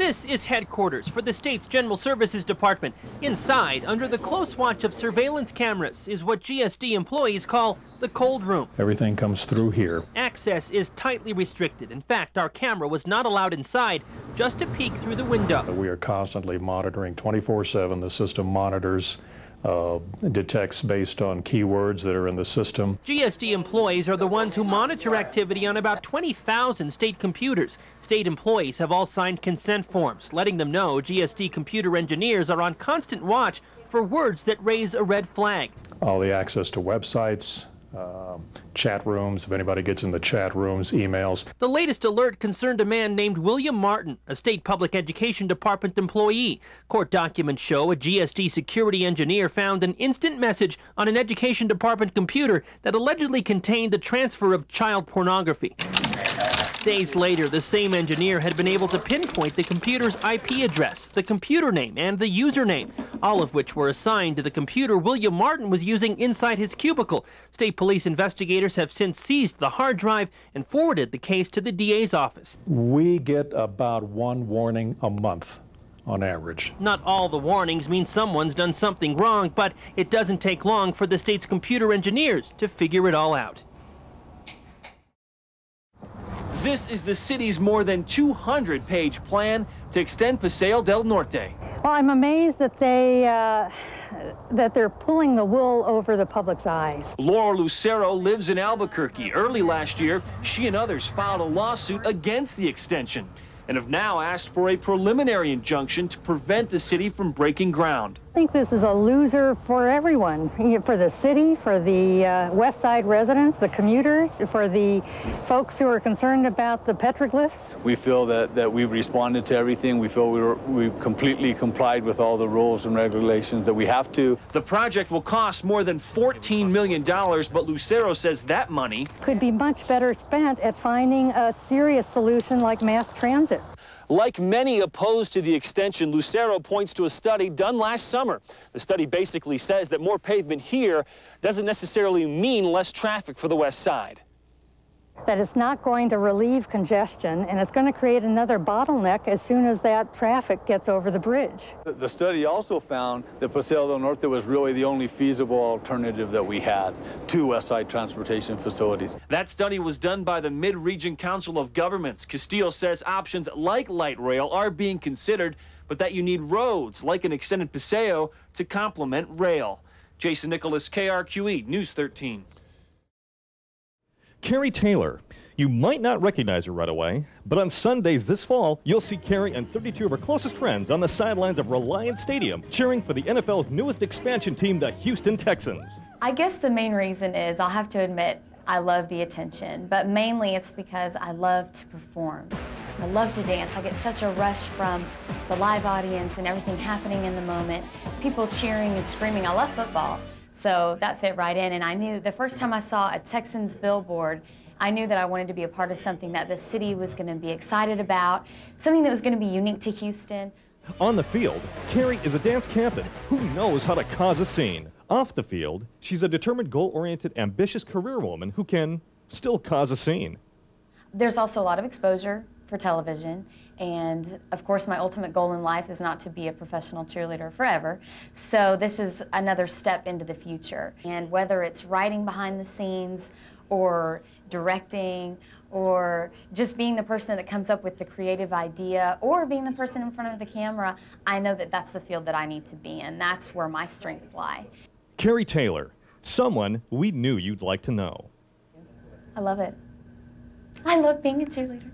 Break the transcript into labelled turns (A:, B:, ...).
A: This is headquarters for the state's General Services Department. Inside, under the close watch of surveillance cameras, is what GSD employees call the cold room.
B: Everything comes through here.
A: Access is tightly restricted. In fact, our camera was not allowed inside, just to peek through the window.
B: We are constantly monitoring 24/7. The system monitors, detects based on keywords that are in the system.
A: GSD employees are the ones who monitor activity on about 20,000 state computers. State employees have all signed consent forms, letting them know GSD computer engineers are on constant watch for words that raise a red flag.
B: All the access to websites, chat rooms, if anybody gets in the chat rooms, emails.
A: The latest alert concerned a man named William Martin, a state public education department employee. Court documents show a GSD security engineer found an instant message on an education department computer that allegedly contained the transfer of child pornography. Days later, the same engineer had been able to pinpoint the computer's IP address, the computer name, and the username, all of which were assigned to the computer William Martin was using inside his cubicle. State police investigators have since seized the hard drive and forwarded the case to the DA's office.
B: We get about one warning a month on average.
A: Not all the warnings mean someone's done something wrong, but it doesn't take long for the state's computer engineers to figure it all out.
C: This is the city's more than 200-page plan to extend Paseo del Norte.
D: Well, I'm amazed that they're pulling the wool over the public's eyes.
C: Laura Lucero lives in Albuquerque. Early last year, she and others filed a lawsuit against the extension and have now asked for a preliminary injunction to prevent the city from breaking ground.
D: I think this is a loser for everyone, for the city, for the West Side residents, the commuters, for the folks who are concerned about the petroglyphs.
E: We feel that we've responded to everything. We feel we've completely complied with all the rules and regulations that we have to.
C: The project will cost more than $14 million, but Lucero says that money
D: could be much better spent at finding a serious solution like mass transit.
C: Like many opposed to the extension, Lucero points to a study done last summer. The study basically says that more pavement here doesn't necessarily mean less traffic for the West Side.
D: That it's not going to relieve congestion, and it's going to create another bottleneck as soon as that traffic gets over the bridge.
E: The study also found that Paseo del Norte was really the only feasible alternative that we had to West Side transportation facilities.
C: That study was done by the Mid-Region Council of Governments. Castillo says options like light rail are being considered, but that you need roads like an extended Paseo to complement rail. Jason Nicholas, KRQE, News 13.
F: Carrie Taylor. You might not recognize her right away, but on Sundays this fall, you'll see Carrie and 32 of her closest friends on the sidelines of Reliant Stadium, cheering for the NFL's newest expansion team, the Houston Texans.
G: I guess the main reason is, I'll have to admit, I love the attention, but mainly it's because I love to perform. I love to dance. I get such a rush from the live audience and everything happening in the moment, people cheering and screaming. I love football. So that fit right in, and I knew the first time I saw a Texans billboard, I knew that I wanted to be a part of something that the city was going to be excited about, something that was going to be unique to Houston.
F: On the field, Carrie is a dance captain who knows how to cause a scene. Off the field, she's a determined, goal-oriented, ambitious career woman who can still cause a scene.
G: There's also a lot of exposure for television, and of course my ultimate goal in life is not to be a professional cheerleader forever, so this is another step into the future. And whether it's writing behind the scenes or directing or just being the person that comes up with the creative idea or being the person in front of the camera, I know that that's the field that I need to be in. That's where my strengths lie.
F: Carrie Taylor, someone we knew you'd like to know.
G: I love it. I love being a cheerleader.